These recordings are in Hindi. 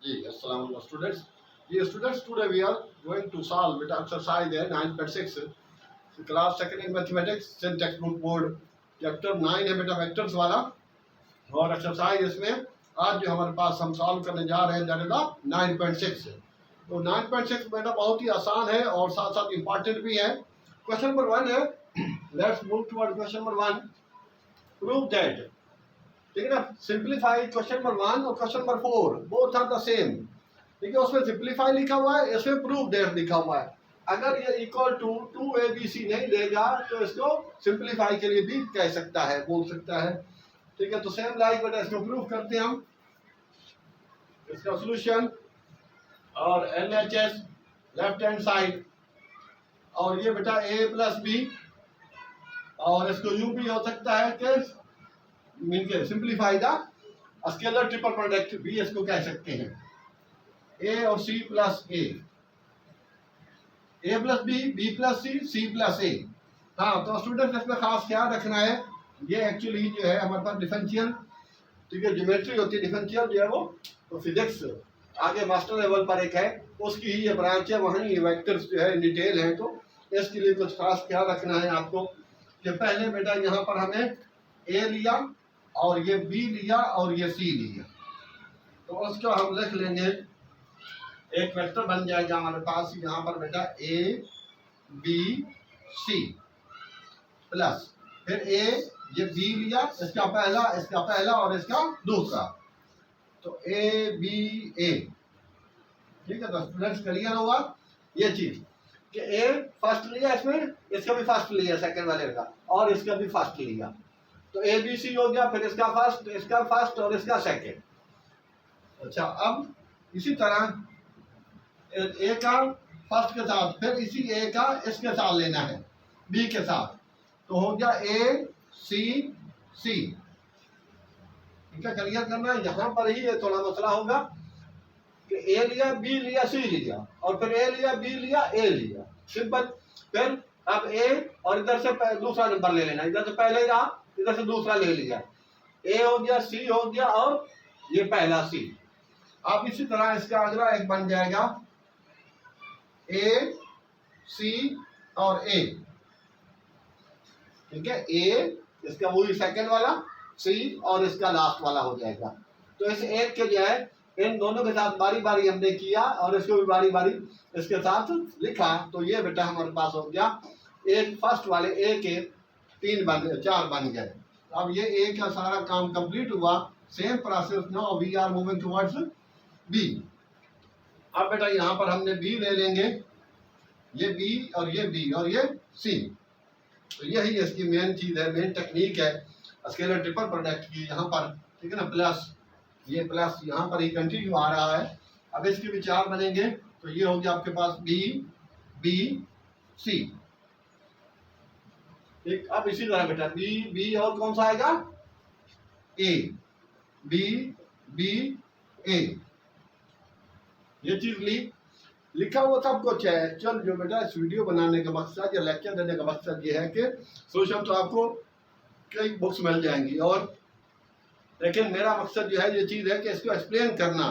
जी अस्सलाम वालेकुम स्टूडेंट्स। ये students today we are going to solve with exercise है 9.6 class second in mathematics same textbook board chapter 9 है बेटा वेक्टर्स वाला। और एक्सरसाइज इसमें आज जो हमारे पास हम सॉल्व करने जा रहे हैं दैट इज 9.6। तो 9.6 बेटा बहुत ही आसान है और साथ साथ इम्पॉर्टेंट भी है। क्वेश्चन नंबर 1 है, let's move toward question number 1। Prove that, ठीक है ना, सिंप्लीफाई क्वेश्चन नंबर 1 और question number 4 both are the same. ठीक है, उसमें सिंप्लीफाई लिखा हुआ है, इसमें प्रूव दैट लिखा हुआ है। अगर ये इक्वल टू 2abc नहीं देगा तो इसको सिंप्लीफाई के लिए भी कह सकता है, बोल सकता है। ठीक है, तो सेम लाइक बेटा इसको प्रूव करते हैं हम। इसका सोल्यूशन और LHS लेफ्ट हैंड साइड, और ये बेटा a प्लस बी, और इसको यूं भी हो सकता है कि मिलकर simplify the scalar triple product भी इसको कह सकते हैं। ए और C plus A plus B plus C plus A. हाँ, तो स्टूडेंट इसमें खास ख्याल रखना है, ये एक्चुअली जो है हमारे पास डिफरेंशियल, ठीक है, ज्योमेट्री होती है। डिफरेंशियल जो है वो तो फिजिक्स आगे मास्टर लेवल पर एक है, उसकी ही ये ब्रांच है, वहीं वेक्टर्स जो है डिटेल है। तो इसके लिए कुछ खास ख्याल रखना है आपको कि पहले बेटा यहाँ पर हमें ए लिया और ये बी लिया और ये सी लिया, तो उसको हम लिख लेंगे, एक वेक्टर बन जाएगा हमारे पास यहाँ पर बेटा ए बी सी प्लस फिर ए, ये बी लिया, इसका पहला और इसका दूसरा, तो ए बी ए। ठीक है, तो स्टूडेंट्स क्लियर होगा ये चीज कि ए फर्स्ट लिया, इसमें इसका भी फर्स्ट लिया सेकंड वाले का, और इसका भी फर्स्ट लिया, तो ए बी सी हो गया, फिर इसका फर्स्ट और इसका सेकंड। अच्छा, अब इसी तरह ए का फर्स्ट के साथ, फिर इसी ए का इसके साथ लेना है बी के साथ, तो हो गया ए सी सी। ठीक है, क्लियर करना है, यहाँ पर ही ये थोड़ा मसला होगा कि ए लिया बी लिया सी लिया, और फिर ए लिया बी लिया ए लिया, सिंपल। फिर अब ए और इधर से दूसरा नंबर ले लेना, इधर से पहले रहा, इधर से दूसरा ले लिया, ए हो गया सी हो गया और ये पहला सी। अब इसी तरह इसका अगला एक बन जाएगा ए सी और ए। ठीक है, ए इसका वही सेकंड वाला, सी और इसका लास्ट वाला हो जाएगा। तो इस एक के जो है इन दोनों के साथ बारी बारी हमने किया और इसको भी बारी बारी इसके साथ लिखा, तो ये बेटा हमारे पास हो गया एक फर्स्ट वाले ए के चार बन गए। अब ये ए का सारा काम कंप्लीट हुआ। Same process now we are moving towards B. अब बेटा यहाँ पर हमने बी ले लेंगे, ये बी और ये बी और ये सी, तो यही इसकी मेन चीज है, मेन टेक्निक है स्केलर ट्रिपल प्रोडक्ट की यहाँ पर। ठीक है ना, प्लस ये प्लस यहाँ पर ही कंटिन्यू आ रहा है। अब इसके भी चार बनेंगे, तो ये हो गया आपके पास बी बी सी। एक अब इसी तरह बेटा बी बी और कौन सा आएगा ए, बी बी ए, ये चीज लिखा हुआ सब कुछ है। चल जो बेटा इस वीडियो बनाने का मकसद या लेक्चर देने का मकसद ये है कि सोल्यूशन तो आपको कई बुक्स मिल जाएंगी, और लेकिन मेरा मकसद जो है ये चीज़ है कि इसको एक्सप्लेन करना।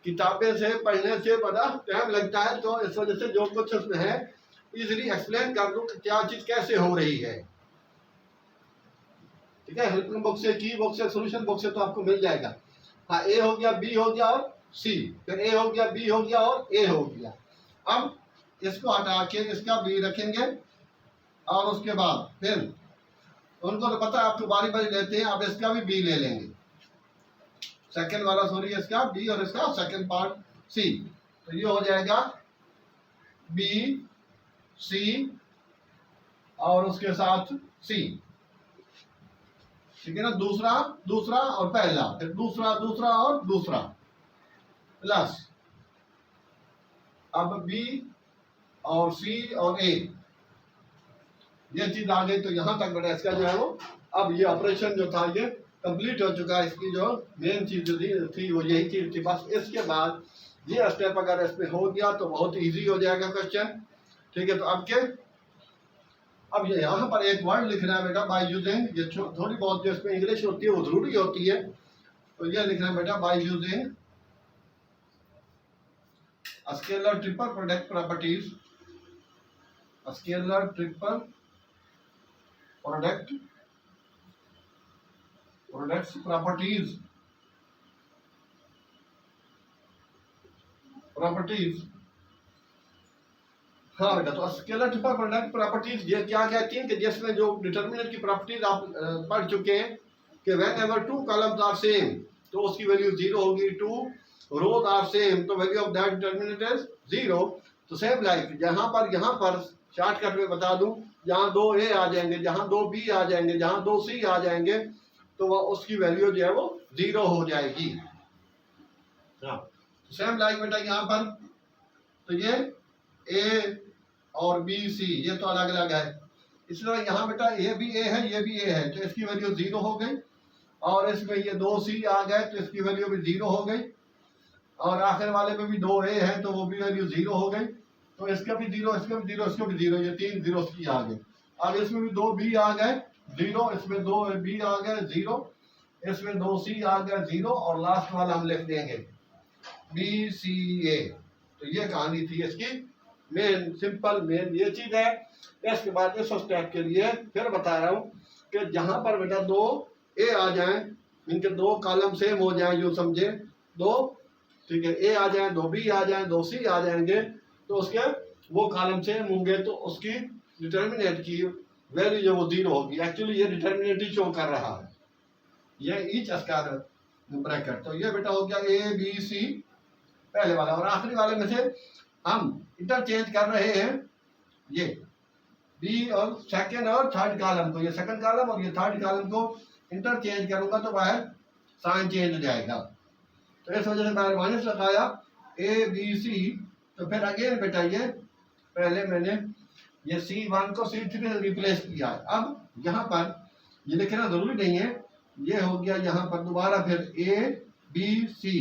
किताबें से पढ़ने से बड़ा टाइम लगता है, तो इस वजह से जो कुछ उसमें है इजीली एक्सप्लेन कर दूँ कि क्या चीज़ कैसे हो रही है। ठीक है, हेल्पिंग बुक से, की बुक से, सोल्यूशन बुक से तो आपको मिल जाएगा। हाँ, ए हो गया बी हो गया और सी, फिर ए हो गया बी हो गया और ए हो गया। अब इसको हटा के इसका बी रखेंगे, और उसके बाद फिर उनको तो पता है आपको बारी बारी लेते हैं, अब इसका भी बी ले लेंगे, सेकंड वाला सॉरी, इसका बी और इसका सेकंड पार्ट सी, तो ये हो जाएगा बी सी और उसके साथ सी। ठीक है ना, दूसरा और पहला, फिर दूसरा और दूसरा प्लस, अब बी और सी और ए, ये चीज आ गई। तो यहां तक बेटा इसका जो है वो अब ये ऑपरेशन जो था ये कंप्लीट हो चुका है। इसकी जो मेन चीज थी वो यही चीज थी। बस इसके बाद ये स्टेप अगर इसमें हो गया तो बहुत इजी हो जाएगा क्वेश्चन। ठीक है, तो अब ये यहाँ पर एक वर्ड लिखना है बेटा बाय यूजिंग, ये थोड़ी बहुत जो इसमें इंग्लिश होती है वो जरूरी होती है, तो ये लिखना है बेटा by using scalar triple product properties, scalar triple product products properties हाँ बेटा, तो स्केलर ट्रिपल प्रोडक्ट प्रॉपर्टीज ये क्या कहती हैं कि जिसमें जो डिटर्मिनेंट की प्रॉपर्टीज आप पढ़ चुके हैं कि whenever two columns are same तो उसकी वैल्यू 0 होगी, टू रोज आर सेम तो value of that determinant is 0। तो सेम लाइक यहाँ पर शॉर्टकट में बता दूं, जहाँ 2 A आ जाएंगे, जहाँ 2 B आ जाएंगे, जहाँ 2 C आ जाएंगे तो वह उसकी वैल्यू जो है वो 0 हो जाएगी। हाँ, सेम लाइक बेटा यहाँ पर तो ये A और B C ये तो अलग अलग है। इसी तरह यहाँ बेटा ये भी A है, ये भी A है, तो इसकी वैल्यू 0 हो गई। और इसमें ये 2 C आ गए तो इसकी वैल्यू भी 0 हो गई। और आखिर वाले में भी 2 A है तो वो भी वैल्यू 0 हो गई। तो इसका भी 0, इसका भी 0, इसका भी 0, ये 3 0 की आ गए। अब इसमें भी 2 B आ गए 0, इसमें 2 B आ गए 0, इसमें 2 C आ गए 0 और लास्ट वाला हम लिख देंगे BCA। तो ये कहानी थी इसकी मेन, सिंपल मेन ये चीज है। इसके बाद इस स्टेप के लिए फिर बता रहा हूँ कि जहां पर बेटा 2 A आ जाएं, इनके 2 कॉलम सेम हो जाएं, जो समझे 2, ठीक है, A आ जाए, 2 B आ जाए, 2 C आ जाएंगे तो उसके वो कॉलम सेम होंगे तो उसकी डिटर्मिनेंट की वैल्यू जो वो 0 होगी। एक्चुअली ये डिटर्मिनेंट ही शो कर रहा है, ये ईच स्क्वायर ब्रैकेट। तो ये बेटा हो गया A B C पहले वाला। और आखिरी वाले में से हम इंटरचेंज कर रहे हैं ये बी और सेकंड और थर्ड कॉलम को, ये सेकंड कॉलम और ये थर्ड कॉलम को इंटरचेंज करूंगा तो बाहर साइन चेंज हो जाएगा। तो इस वजह से मैंने माइनस लगाया ABC। तो फिर अगेन बेटा ये पहले मैंने ये C1 को C3 से रिप्लेस किया। अब यहाँ पर ये लिखना जरूरी नहीं है, ये हो गया यहाँ पर दोबारा फिर ABC।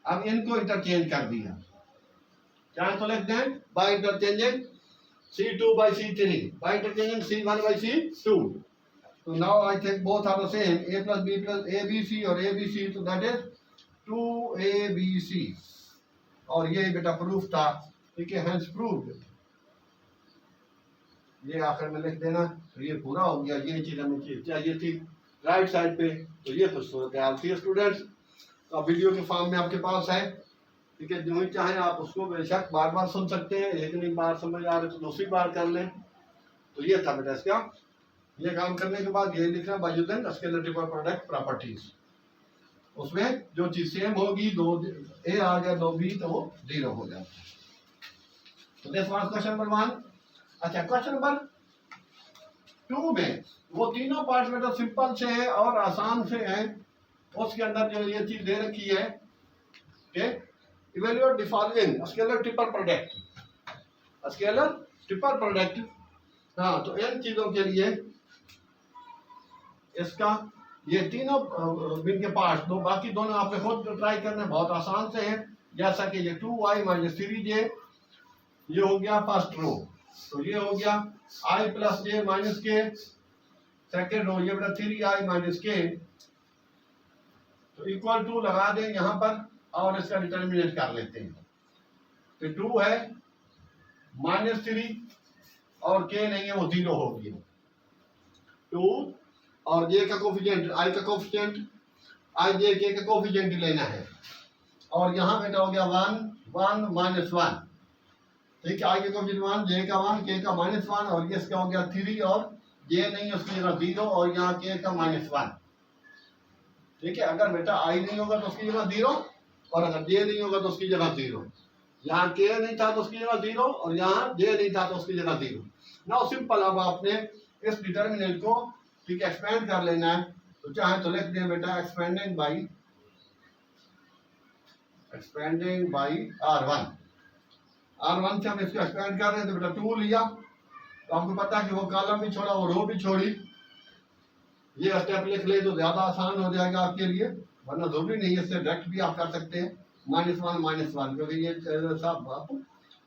अब इनको इंटरचेंज कर दिया, चाहे तो लिख दें by interchanging C2 by C3, by interchanging C1 by C2. So now I think both are the same, A plus B plus ABC और ABC, so that is 2ABC। और ये बेटा प्रूफ था, ठीक है, hence proved। ये आखिर में लिख देना, तो ये पूरा हो गया। ये चीज हमें चाहिए थी राइट साइड पे, तो ये कुछ सूरत हाल थी स्टूडेंट्स। तो वीडियो के फॉर्म में आपके पास है, ठीक है, जो ही चाहे आप उसको बेशक बार बार सुन सकते हैं, एक बार समझ आ रहे तो दूसरी बार कर लें। तो ये था बेटा इसका, ये काम करने के बाद ये लिखना by using scalar triple product properties. उसमें जो चीज सेम होगी, 2 A आ गया 2 B तो वो 0 हो जाता है। तो दिस वाज क्वेश्चन नंबर 1। अच्छा, क्वेश्चन नंबर 2 में वो तीनों पार्ट बेटा सिंपल से है और आसान से है। उसके अंदर जो ये चीज दे रखी है कि evaluate the following scalar triple product, scalar triple product. हाँ, तो इन चीजों के लिए इसका ये तीनों इनके पार्ट दो, बाकी दोनों आपने खुद ट्राई करना, बहुत आसान से है। जैसा कि ये 2i माइनस 3j, ये हो गया फर्स्ट रो, तो ये हो गया i प्लस j माइनस के। सेकेंड रो ये बेटा 3i माइनस के, तो इक्वल टू लगा दें यहाँ पर और इसका डिटर्मिनेंट कर लेते हैं। तो 2 है -3 और k नहीं है वो 0 हो गया। 2 और j का कोफिशिएंट, i का कोफिशिएंट, i j k का कोफिशिएंट लेना है। और यहाँ बेटा हो गया 1 1 -1, ठीक है, i का कोफिशिएंट 1, j का 1, k का -1 और ये इसका हो गया 3 और j नहीं है उसकी जगह 0 और यहाँ k का -1, ठीक है। अगर बेटा i नहीं होगा तो उसकी जगह 0 और अगर j नहीं होगा तो उसकी जगह 0। यहाँ k नहीं था तो उसकी जगह 0 और यहाँ j नहीं था तो उसकी जगह 0। नाउ सिंपल, अब आपने इस डिटर्मिनेंट को ठीक एक्सपेंड कर लेना है। तो चाहे तो लिख दें बेटा एक्सपेंडिंग बाई R1। R1 से हम इसको एक्सपेंड कर रहे हैं तो बेटा 2 लिया, तो आपको पता है कि वो कॉलम भी छोड़ा वो रो भी छोड़ी। ये स्टेप लिख ले तो ज्यादा आसान हो जाएगा आपके लिए, वरना जरूरी नहीं है, इससे डायरेक्ट भी आप कर सकते हैं -1 क्योंकि ये सब आप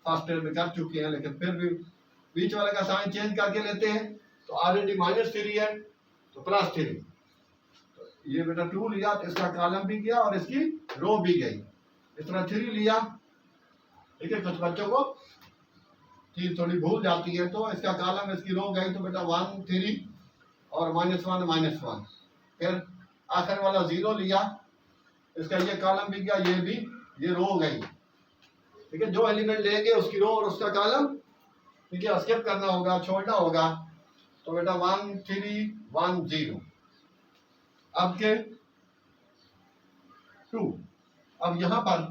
फर्स्ट ईयर में कर चुके हैं। लेकिन फिर भी बीच वाले का साइन चेंज करके लेते हैं, तो ऑलरेडी -3 है तो +3। तो ये बेटा 2 लिया तो इसका कॉलम भी गया और इसकी रो भी गई। इस तरह 3 लिया ठीक है, कुछ बच्चों को चीज थोड़ी भूल जाती है। तो इसका कॉलम, इसकी रो गई तो बेटा 1 3 और -1 फिर आखिर वाला 0 लिया, इसका ये कॉलम भी गया, ये भी, ये रो गई। ठीक है, जो एलिमेंट लेंगे उसकी रो और उसका कॉलम, ठीक है, स्किप करना होगा, छोड़ना होगा। तो बेटा 1 3 1 0। अब के 2, अब यहाँ पर,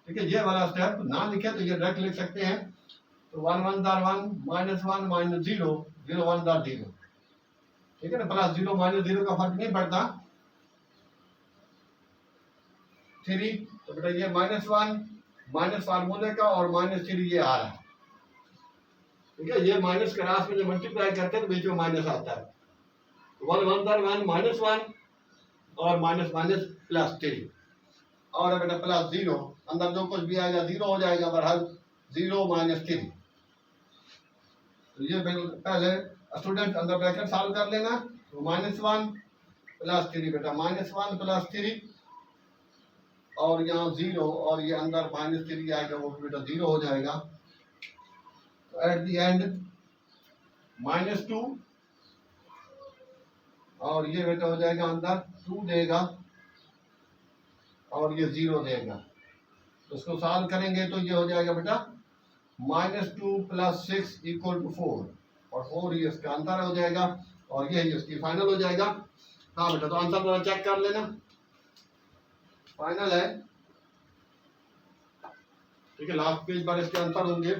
ठीक है, ये वाला स्टेप ना लिखे तो ये डायरेक्ट लिख सकते हैं। तो 1 1 1 -1 -0 0 1 0। ठीक है ना, +0 -0 का फर्क नहीं पड़ता। 3, तो बेटा ये -1 माइनस फार्मूले का और -3 ये आ रहा है। ठीक है, ये माइनस क्रास में जो मल्टीप्लाई करते हैं तो बीच में माइनस आता है। 1 1 -1 और -+3 और बेटा +0, अंदर जो कुछ भी आएगा 0 हो जाएगा, बहरहाल 0 -3। तो ये पहले स्टूडेंट अंदर ब्रैकेट सॉल्व कर लेना। तो -1 +3 बेटा -1 +3 और यहाँ 0 और ये अंदर -3 आएगा, वो बेटा 0 हो जाएगा। तो एट द एंड -2 और ये बेटा हो जाएगा अंदर 2 देगा और ये 0 देगा। तो इसको सॉल्व करेंगे तो ये हो जाएगा बेटा -2 + 6 = 4 और 4 ये इसका आंसर हो जाएगा और ये इसकी फाइनल हो जाएगा। हाँ बेटा, तो आंसर थोड़ा चेक कर लेना, फाइनल है। ठीक है, लास्ट पेज पर इसके आंसर होंगे,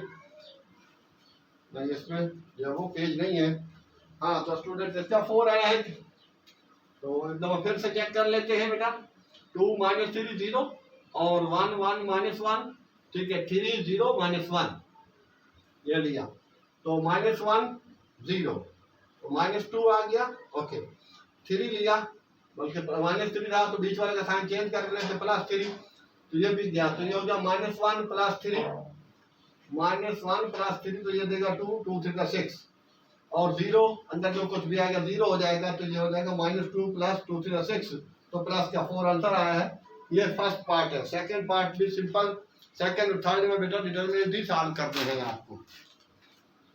नहीं इसमें जो वो पेज नहीं है। हाँ, तो स्टूडेंट इसका 4 आया है, तो एक दफा फिर से चेक कर लेते हैं बेटा। 2 -3 0 और 1 1 -1। ठीक है, 3 0 -1 ये लिया, तो -1 0, तो -2 आ गया। ओके, 3 लिया, बल्कि -3 था तो बीच वाले का साइन चेंज कर रहे थे, +3, तो ये भी गया। तो ये हो गया -1 + 3 तो ये देगा 2 2 3 6 और 0 अंदर जो कुछ भी आएगा 0 हो जाएगा। तो ये हो जाएगा -2 + 2 3 6, तो प्लस का 4 आंसर आया है। ये फर्स्ट पार्ट है। सेकंड पार्ट भी सिंपल, सेकंड और थर्ड में बेटा डिटरमिनेंट ही सॉल्व करते हैं आपको।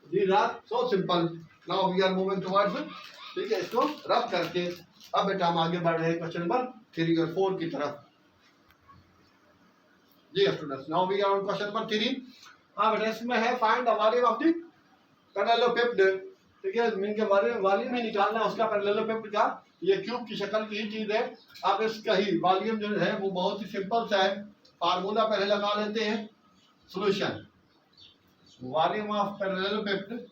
These are so simple. Now we are moving towards, ठीक है, इसको रब करके अब बेटा हम आगे बढ़ रहे हैं क्वेश्चन नंबर 3 और 4 की तरफ। जी students, now we are on question number 3। हाँ बेटा, इसमें है find the volume of the parallelepiped. ठीक है, इनके वॉल्यूम ही निकालना है उसका, पैरेललोपिड का। ये क्यूब की शक्ल की ही चीज है। अब इसका ही वॉल्यूम जो है वो बहुत ही सिंपल सा है, फार्मूला पहले लगा लेते हैं। सॉल्यूशन, वॉल्यूम ऑफ पैरेललोपिड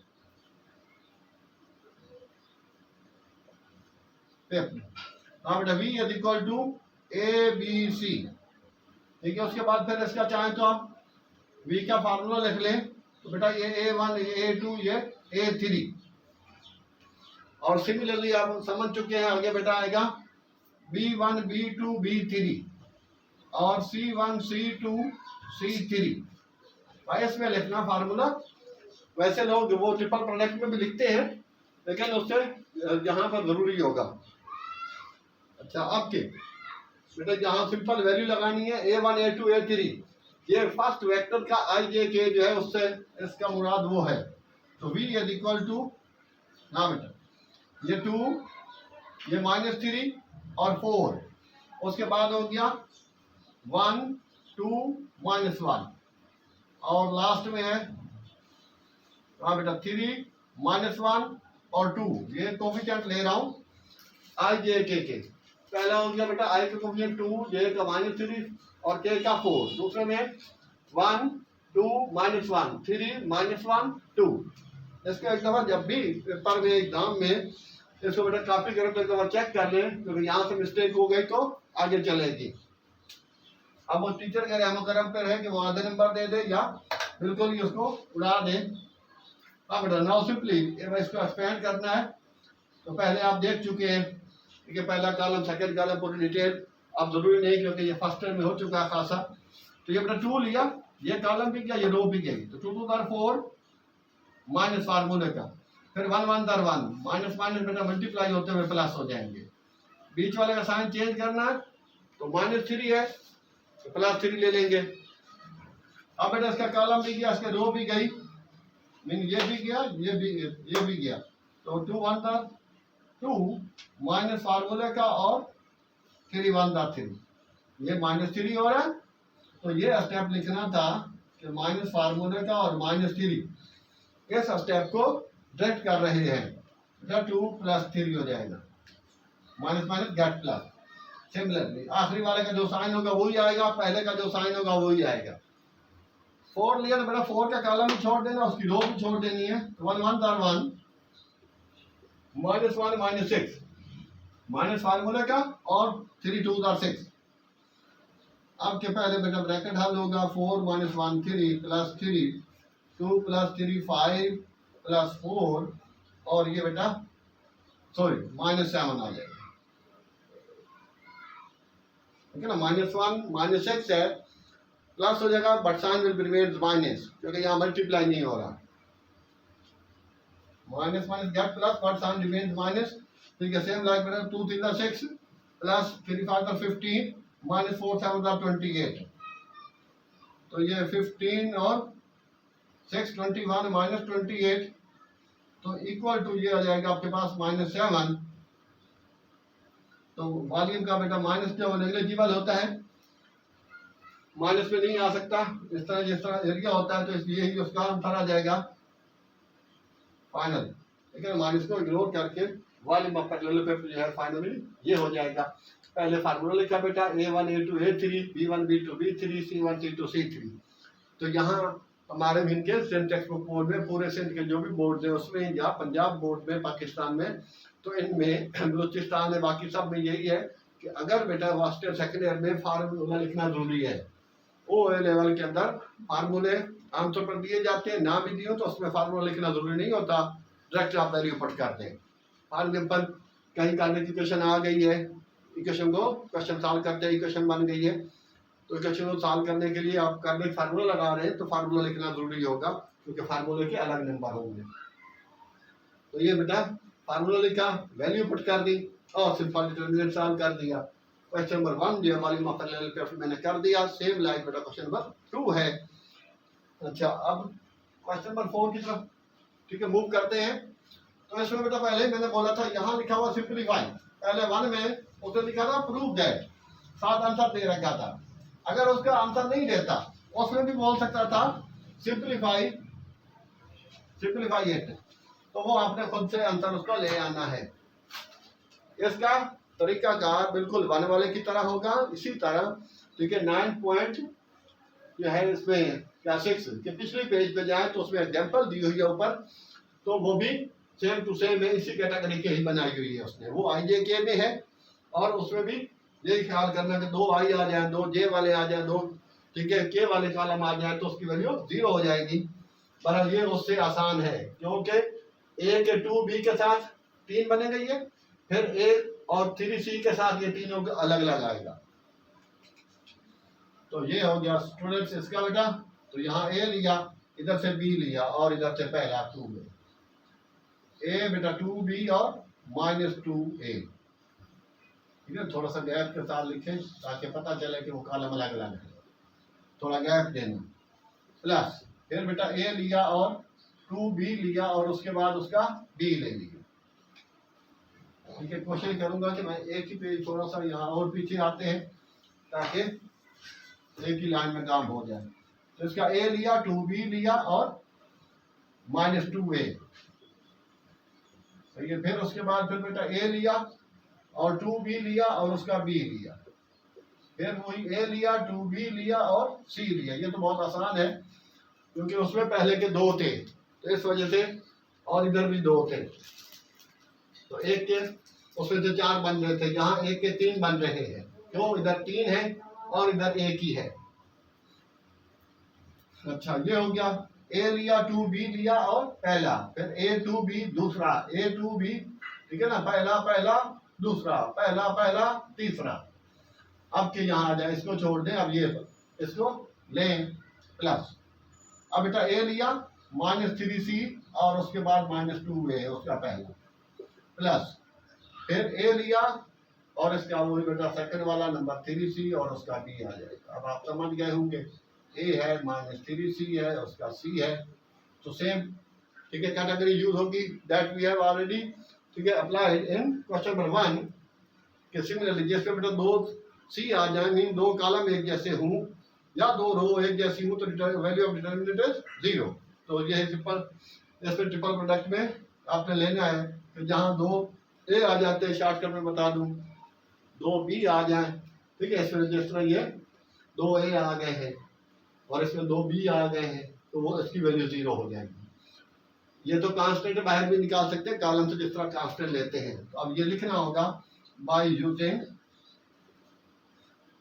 हाँ बेटा, V = ABC। ठीक है, उसके बाद फिर इसका चाहे तो आप V का फार्मूला लिख लें। तो बेटा ये A1 ये A2 ये A3 और सिमिलरली आप समझ चुके हैं। आगे बेटा आएगा B1 B2 B3 और C1 C2 C3। भाई इसमें लिखना फार्मूला। वैसे लोग वो ट्रिपल प्रोडक्ट में भी लिखते हैं, लेकिन उससे यहाँ पर जरूरी होगा। अच्छा, आपके बेटा यहाँ सिंपल वैल्यू लगानी है A1 A2 A3। ये फर्स्ट वेक्टर का IJK जो है उससे इसका मुराद वो है। तो V = ना बेटा ये 2 ये -3 और 4, उसके बाद हो गया 1 2 -1 और लास्ट में है हाँ बेटा 3 -1 और 2। ये कोफिशिएंट ले रहा हूँ IJK के। पहला हो गया बेटा I का कोफिशिएंट 2, J का -3 और K का 4। दूसरे में 1 2 -1 3 -1 2। इसको एक दफा जब भी पेपर में एग्जाम में इसको बेटा कॉपी करो तो एक दफा चेक कर लें, क्योंकि यहाँ से मिस्टेक हो गई तो आगे चलेगी। अब वो टीचर के रहमो करम पर है कि वो आधे नंबर दे दे या बिल्कुल ही उसको उड़ा दे। हाँ बेटा, नाउ सिंपली इसको एक्सपेंड करना है। तो पहले आप देख चुके हैं, ठीक है, पहला कॉलम सेकंड कॉलम पूरी डिटेल। अब जरूरी नहीं क्योंकि ये फर्स्ट टाइम में हो चुका है खासा। तो ये बेटा 2 लिया, ये कॉलम भी गया, ये रो भी गई। तो 2 2 4 माइनस फार्मूले का, फिर 1 1 1 माइनस माइनस बेटा मल्टीप्लाई होते हुए प्लस हो जाएंगे। बीच वाले का साइन चेंज करना है, तो -3 है तो +3 ले लेंगे। अब बेटा इसका कॉलम भी गया, इसका रो भी गई, मीन ये भी गया, ये भी गया। तो 2 1 था 2 माइनस फार्मूले का और 3 1 था 3, ये -3 हो रहा है। तो ये स्टेप लिखना था कि माइनस फार्मूले का और -3, इस स्टेप को डायरेक्ट कर रहे हैं। बेटा 2 + 3 हो जाएगा, minus minus get plus. Similarly आखिरी वाले का जो साइन होगा वही आएगा, पहले का जो साइन होगा वही आएगा। 4 लिया तो बेटा 4 का कॉलम भी छोड़ देना, उसकी रो भी छोड़ देनी है। 1 1 था 1 -1 -6 माइनस फार्मूले का और 3 2 था 6। अब के पहले बेटा ब्रैकेट हल होगा, 4 - 1 3 + 3 2 + 3 5 + 4 और ये बेटा सॉरी -7 आ जाएगा, ठीक है ना। -1 -6 है, प्लस हो जाएगा but sign will remain minus, क्योंकि यहाँ मल्टीप्लाई नहीं हो रहा। Minus minus get plus but sign remain minus, ठीक है। सेम लाइक बेटा 2 3 6 प्लस 3 5 15 -4 7 28, तो ये 15 और 6 21 -28, तो इक्वल टू ये आ जाएगा आपके पास -7। तो वॉल्यूम का बेटा माइनस जो नेग्लिजिबल होता है, माइनस में नहीं आ सकता, इस तरह जिस तरह एरिया होता है, तो इसलिए ही उसका आंसर आ जाएगा फाइनल, ठीक है। माइनस को इग्नोर करके वॉल्यूम ऑफ पैरेलल पे जो है फाइनली ये हो जाएगा। पहले फार्मूला लिखा बेटा A1 A2 A3 B1 B2 B3 C1 C2 C3। तो यहाँ हमारे भी इनके सेंट टेक्स्ट बुक बोर्ड में, पूरे सेंट के जो भी बोर्ड है उसमें, या पंजाब बोर्ड में पाकिस्तान में, तो इनमें बलूचिस्तान में, बाकी सब में यही है कि अगर बेटा फर्स्ट और सेकेंड ईयर में फार्मूला लिखना जरूरी है। ओ लेवल के अंदर फार्मूले आमतौर पर दिए जाते हैं, ना भी दिए तो उसमें फार्मूला लिखना जरूरी नहीं होता, डायरेक्ट आप वैल्यू पुट करते हैं। फॉर एग्जाम्पल कहीं करने की इक्वेशन आ गई है, इक्वेशन को क्वेश्चन सॉल्व करते हैं, इक्वेशन बन गई है, तो इक्वेशन को सॉल्व करने के लिए आप करने फार्मूला लगा रहे हैं, तो फार्मूला लिखना जरूरी होगा, क्योंकि फार्मूले के अलग नंबर होंगे। तो ये बेटा फार्मूला लिखा, वैल्यू पुट कर दी और सिंपल डिटरमिनेंट सॉल्व कर दिया। क्वेश्चन नंबर 1 जो वॉल्यूम ऑफ पैरेलल पे मैंने कर दिया। सेम लाइक बेटा क्वेश्चन नंबर 2 है। अच्छा, अब क्वेश्चन नंबर 4 की तरफ, ठीक है, मूव करते हैं। तो इसमें बेटा पहले मैंने बोला था, यहाँ लिखा हुआ सिंप्लीफाई, पहले 1 में उसने लिखा था प्रूव दैट, 7 आंसर दे रखा था। अगर उसका आंसर नहीं देता उसमें भी बोल सकता था सिंप्लीफाई इट, तो वो आपने खुद से आंसर उसका ले आना है। इसका तरीकाकार बिल्कुल 1 वाले की तरह होगा, इसी तरह, ठीक है। 9 पॉइंट जो है इसमें क्या 6 के पिछले पेज पे जाए तो उसमें एग्जांपल दी हुई है ऊपर, तो वो भी सेम टू सेम है, इसी कैटेगरी के ही बनाई हुई है उसने, वो IJK में है। और उसमें भी यही ख्याल करना कि 2 I आ जाए, 2 J वाले आ जाए, 2 ठीक है K वाले कॉलम आ जाए, तो उसकी वैल्यू 0 हो जाएगी। पर ये उससे आसान है, क्योंकि A के 2B के साथ 3 बनेगा ये, फिर A और 3C के साथ ये तीनों अलग अलग आएगा। तो ये हो गया स्टूडेंट्स इसका बेटा। तो यहाँ A लिया, इधर से B लिया और इधर से पहला 2 में A बेटा 2B और -2A, ठीक है। थोड़ा सा गैप के साथ लिखें ताकि पता चले कि वो कॉलम अलग अलग है, थोड़ा गैप देना। प्लस फिर बेटा A लिया और 2B लिया और उसके बाद उसका B ले लिया, ठीक है। कोशिश करूंगा कि मैं एक ही पेज थोड़ा सा यहाँ और पीछे आते हैं ताकि एक ही लाइन में काम हो जाए। तो इसका A लिया, 2B लिया और -2A, ठीक है। फिर उसके बाद फिर बेटा A लिया और 2B लिया और उसका B लिया, फिर वही A लिया, 2B लिया और C लिया। ये तो बहुत आसान है क्योंकि उसमें पहले के 2 थे, तो इस वजह से, और इधर भी 2 थे, तो एक के उसमें से 4 बन रहे थे, यहाँ एक के 3 बन रहे हैं, क्यों, इधर 3 है और इधर 1 ही है। अच्छा, ये हो गया A लिया, 2B लिया और पहला, फिर A 2B दूसरा, A 2B, ठीक है ना, पहला पहला दूसरा, पहला पहला तीसरा। अब के यहाँ आ जाए, इसको छोड़ दें, अब ये इसको लें प्लस। अब बेटा A लिया, -3C और उसके बाद -2A उसका पहला, प्लस फिर A लिया और इसका वही बेटा सेकंड वाला नंबर 3C और उसका B आ जाएगा। अब आप समझ गए होंगे, ए है -3c है, उसका सी है, तो सेम, ठीक है, कैटेगरी यूज होगी दैट वी हैव ऑलरेडी, ठीक है, अप्लाइड इन क्वेश्चन नंबर 1 कि सिमिलरली जिसमें बेटा दो सी आ जाए, मीन दो कॉलम एक जैसे हूँ या दो रो एक जैसी हूँ, तो वैल्यू ऑफ डिटरमिनेंट इज 0। तो ये है सिंपल। इसमें ट्रिपल प्रोडक्ट में आपने लेना है कि जहाँ दो ए आ जाते हैं, शॉर्टकट में बता दूँ, दो बी आ जाए, ठीक है, इसमें जिस तरह ये दो ए आ गए हैं और इसमें दो बी आ गए हैं, तो वो इसकी वैल्यू 0 हो जाएगी। ये तो कांस्टेंट बाहर भी निकाल सकते हैं कॉलम से, जिस तरह कांस्टेंट लेते हैं। तो अब ये लिखना होगा by using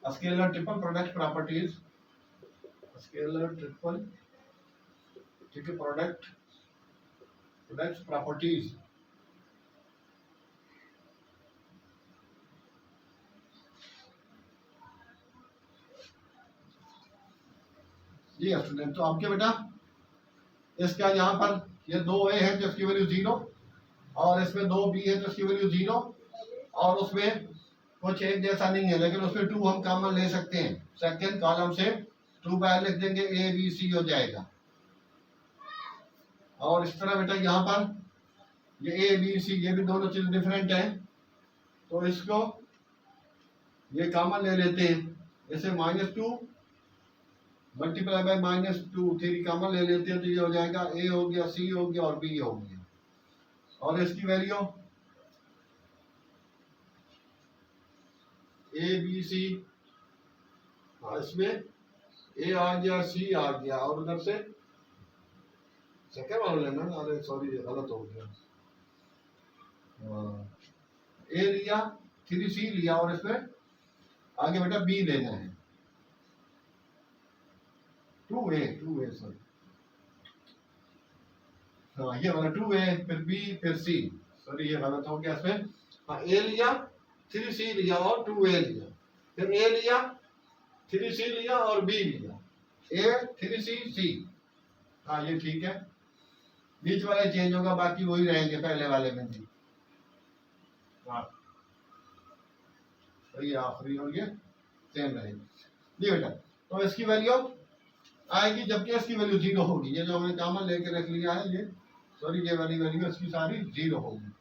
scalar triple product properties, scalar triple, ठीक है, प्रोडक्ट प्रॉपर्टीज। जी स्टूडेंट, तो आपके बेटा इसका यहाँ पर ये दो ए है तो इसकी वैल्यू 0, और इसमें दो बी है तो इसकी वैल्यू 0, और उसमें कुछ एक जैसा नहीं है, लेकिन उसमें 2 हम कॉमन ले सकते हैं। सेकंड कॉलम से 2 बाहर लिख देंगे, ए बी सी हो जाएगा। और इस तरह बेटा यहाँ पर ये ए बी सी, ये भी दोनों चीज डिफरेंट है, तो इसको ये कॉमन ले लेते हैं। जैसे -2 मल्टीप्लाई बाय -2, 3 कॉमन ले लेते हैं, तो ये हो जाएगा ए हो गया, सी हो गया और बी हो गया। और इसकी वैल्यू ए बी सी, इसमें ए आ गया, सी आ गया, और उधर से सेकंड वाला लेना। अरे सॉरी, गलत हो गया, ए लिया, 3c लिया, और इसमें आगे बेटा बी लेना है, 2a सॉरी, हाँ ये वाला 2a, फिर b, फिर c, सॉरी ये गलत हो गया इसमें। हाँ, a लिया, 3c लिया और 2a लिया, फिर a लिया, 3c लिया और b लिया, a 3c c। हाँ ये ठीक है, बीच वाले चेंज होगा, बाकी वही रहेंगे पहले वाले में भी। हाँ तो ये आखिरी और ये सेम रहेगी। जी बेटा, तो इसकी वैल्यू आएगी जबकि इसकी वैल्यू 0 होगी। ये जो हमने कॉमन लेके रख लिया है, ये सॉरी ये वाली वैल्यू इसकी सारी 0 होगी।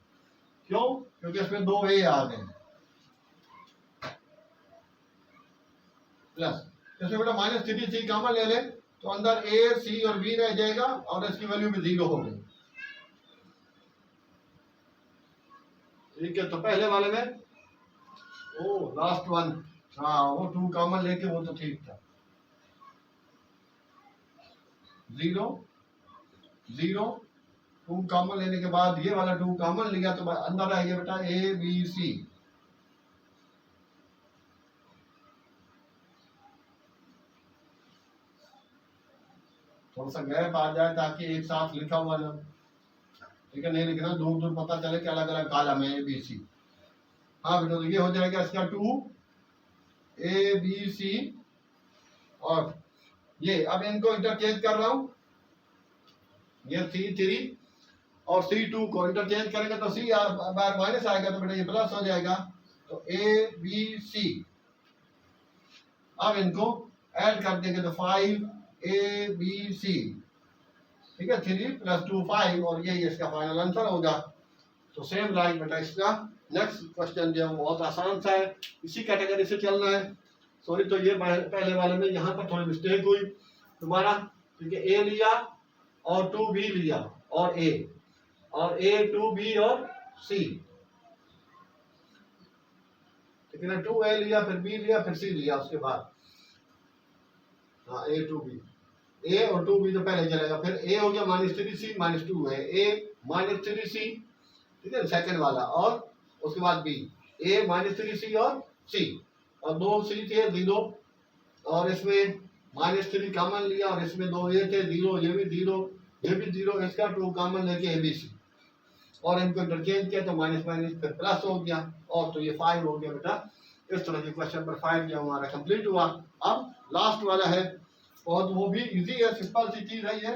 क्यों? क्योंकि इसमें दो ए आ गए प्लस, जैसे बेटा -3c कॉमन ले ले तो अंदर ए सी और बी रह जाएगा और इसकी वैल्यू भी 0 हो गई। ठीक है, तो पहले वाले में ओ लास्ट वन, हाँ वो 2 कॉमन लेके वो तो ठीक था, 0 0 2 कॉमन लेने के बाद ये वाला 2 कॉमन लिया तो अंदर आएगा बेटा ए बी सी। थोड़ा सा गैप आ जाए ताकि एक साथ लिखा हुआ ना, ठीक है, नहीं लिखना, दूर दूर पता चले कि अलग अलग कॉलम है ए बी सी। हाँ बेटा, तो ये हो जाएगा इसका 2 ए बी सी, और ये अब इनको इंटरचेंज कर रहा हूं, ये C3 और C2 को इंटरचेंज करेंगे तो C बार माइनस आएगा तो बेटा ये प्लस हो जाएगा, तो ए बी सी। अब इनको ऐड कर देंगे तो 5 ए बी सी, ठीक है, 3 + 2 5, और यही इसका फाइनल आंसर होगा। तो सेम लाइक बेटा इसका नेक्स्ट क्वेश्चन जो है बहुत आसान सा है, इसी कैटेगरी से चलना है। सॉरी, तो ये पहले वाले में यहाँ पर थोड़ी मिस्टेक हुई तुम्हारा, क्योंकि ए लिया और 2b लिया और a, और a 2b और c, ठीक है ना, 2a लिया फिर b लिया फिर c लिया उसके बाद, हाँ a 2b, a और 2b तो पहले चलेगा, फिर a हो गया -3c -2 है, a -3c, ठीक है सेकंड वाला, और उसके बाद b, a -3c और c, और दो c थे 0, और इसमें -3 कॉमन लिया और इसमें दो ये थे 0, ये भी 0, ये भी 0, इसका 2 कॉमन लेके एबीसी, और इनको इंटरचेंज किया तो माइनस माइनस फिर प्लस हो गया, और तो ये 5 हो गया बेटा। इस तरह के क्वेश्चन नंबर 5 जो हमारा कंप्लीट हुआ। अब लास्ट वाला है, और वो भी इजी है, सिंपल सी चीज है, ये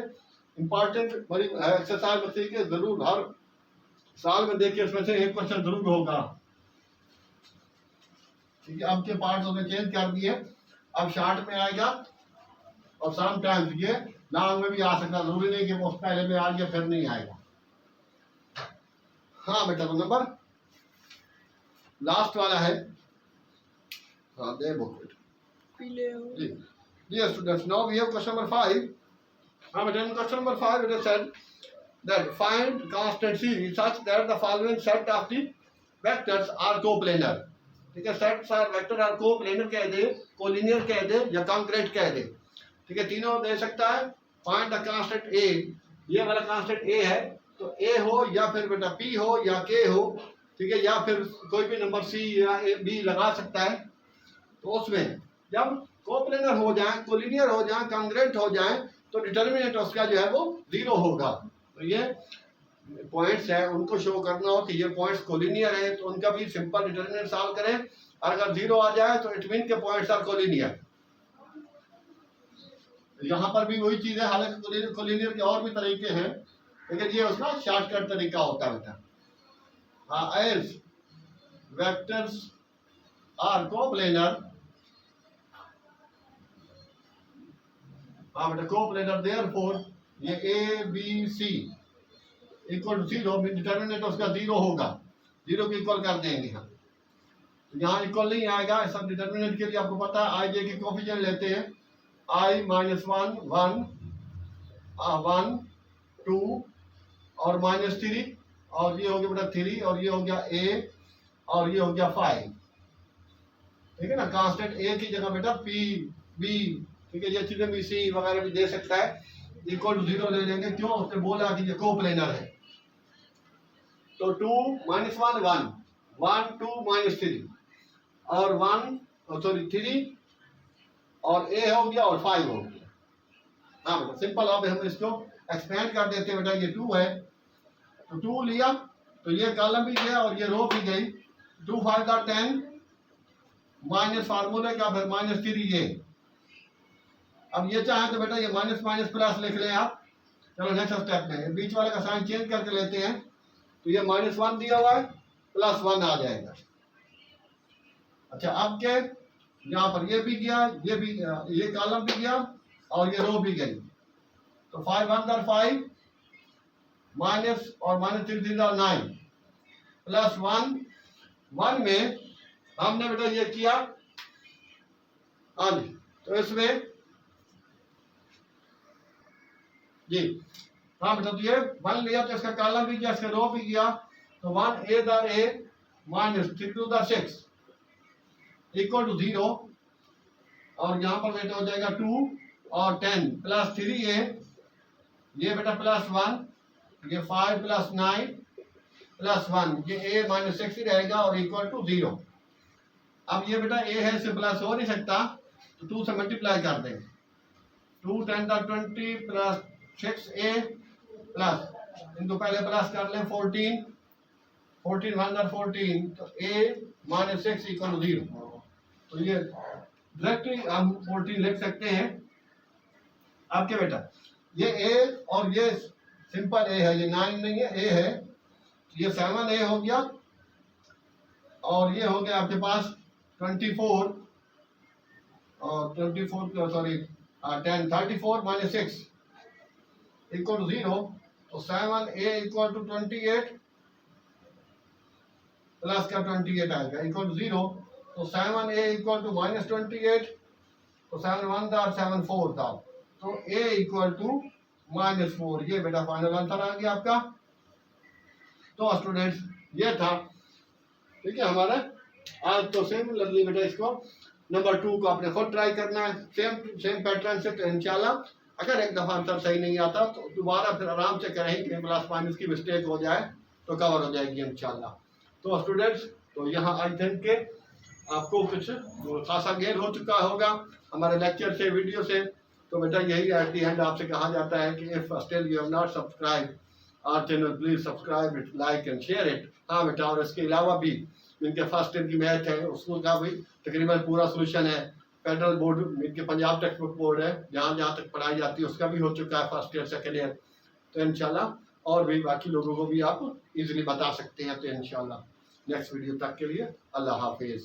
इंपॉर्टेंट बड़ी एक्सरसाइज बच्चे के जरूर हर साल में देखिए, इसमें से एक क्वेश्चन जरूर होगा। ठीक है, अब के पार्ट्स हमने चेंज कर दिए, अब शार्ट में आएगा और समटाइम्स ये लॉन्ग में भी आ सकता है, जरूरी नहीं कि वो पहले में आ गया फिर नहीं आएगा। हाँ बेटा, तो नंबर लास्ट वाला है, हाँ दे book ji. Dear students, now we have question number 5. But in question number 5 it is said that find constant series such that the following set of the vectors are coplanar. ठीक है, sets are vector are coplanar कह दे, कोलिनियर कह दे या कॉन्क्रेट कह दे। ठीक है, तीनों दे सकता है। फाइंड द कांस्टेंट ए, ये वाला कांस्टेंट ए है तो ए हो या फिर बेटा पी हो या के हो, ठीक है, या फिर कोई भी नंबर सी या ए बी लगा सकता है। तो उसमें जब कोप्लेनर हो जाए, कोलिनियर हो जाए, कॉन्ग्रेंट हो जाए तो डिटर्मिनेंट उसका जो है वो 0 होगा। तो ये पॉइंट्स है, उनको शो करना हो कि ये पॉइंट्स कोलिनियर है तो उनका भी सिंपल डिटर्मिनेंट सॉल्व करें। अगर 0 आ जाए तो इट मीन के पॉइंट्स आर कोलिनियर। यहाँ पर भी वही चीज है, हालांकि कोलिनियर के और भी तरीके हैं लेकिन ये उसका शॉर्टकट तरीका होता है बेटा। हाँ, एज वेक्टर्स आर कोप्लेनर, हाँ बेटा कोप्लेनर, देयरफॉर ये a b c equal to 0, determinant उसका 0 होगा, 0 को इक्वल कर देंगे हम। तो यहाँ इक्वल नहीं आएगा, सब डिटर्मिनेंट के लिए आपको पता है आई जे के कोफिशिएंट लेते हैं, आई -1 1 1 2 और -3 और ये हो गया बेटा 3 और ये हो गया ए और ये हो गया 5। ठीक है ना, कांस्टेंट ए की जगह बेटा पी बी, ठीक है, ये चीजें भी सी वगैरह भी दे सकता है, इक्वल टू 0 ले लेंगे। क्यों? उसने बोला कि ये कोप्लेनर है। तो 2 -1 1 1 2 -3 और 3 और ए हो गया और 5 हो गया। हाँ बेटा सिंपल। अब हम इसको एक्सपेंड कर देते हैं बेटा, ये 2 है तो 2 लिया तो ये कॉलम भी गया और ये रो भी गई। 2 5 10 माइनस फार्मूले का फिर -3 ये। अब ये चाहे तो बेटा ये माइनस माइनस प्लस लिख लें आप। चलो नेक्स्ट स्टेप में बीच वाले का साइन चेंज करके लेते हैं तो ये -1 दिया हुआ है, +1 आ जाएगा। अच्छा, अब क्या, यहाँ पर ये भी गया, ये भी, ये कॉलम भी गया और ये रो भी गई। तो 5 1 5 माइनस और -3 3 9 +1 1 में हमने बेटा ये किया। हाँ जी, तो इसमें जी, हाँ बेटा, तो ये 1 लिया तो इसका कॉलम भी गया, इसका रो भी गया। तो 1 a -3 to the 6 equal to 0 और यहाँ पर बेटा हो जाएगा 2 और 10 +3a, ये बेटा +1, ये 5 + 9 +1, ये a -6 ही रहेगा और इक्वल टू 0। अब ये बेटा a है, इससे प्लस हो नहीं सकता तो 2 से मल्टीप्लाई कर देंगे। 2 10 20 + 6a प्लस इनको पहले प्लस कर लें 14 14 1 14 तो a -6 इक्वल टू 0। तो ये डायरेक्टली हम 14 लिख सकते हैं। अब क्या बेटा, ये a और ये सिंपल a है, ये 9 नहीं है, a है, ये 7a हो गया और ये हो गया आपके पास 24 और 24 सॉरी 10 34 -6 इक्वल टू 0। तो 7a इक्वल टू 28 प्लस का 28 आएगा इक्वल टू 0। तो 7a इक्वल टू -28 तो 7 1 था 7 4 था तो a इक्वल टू -4। ये बेटा फाइनल आंसर आ गया आपका। तो स्टूडेंट्स ये था, ठीक है, हमारा आज। तो सिमिलरली बेटा इसको नंबर 2 को आपने खुद ट्राई करना है, सेम पैटर्न से। तो इंशाल्लाह अगर एक दफ़ा आंसर सही नहीं आता तो दोबारा फिर आराम से करें कि प्लस माइनस की मिस्टेक हो जाए तो कवर हो जाएगी इंशाल्लाह। तो स्टूडेंट्स, तो यहाँ आई थिंक के आपको कुछ खासा गेन हो चुका होगा हमारे लेक्चर से, वीडियो से। तो बेटा यही एट दी एंड आपसे कहा जाता है कि if still you have not subscribe our channel please subscribe it, like and share it. हाँ बेटा, और इसके अलावा भी इनके फर्स्ट ईयर की मैथ है उसको का भी तकरीबन पूरा सोल्यूशन है। फेडरल बोर्ड इनके पंजाब टेक्स्ट बुक बोर्ड है, जहाँ जहाँ तक पढ़ाई जाती है उसका भी हो चुका है फर्स्ट ईयर सेकेंड ईयर। तो इंशाल्लाह और भी बाकी लोगों को भी आप इजीली बता सकते हैं। तो इंशाल्लाह नेक्स्ट वीडियो तक के लिए अल्लाह हाफिज़।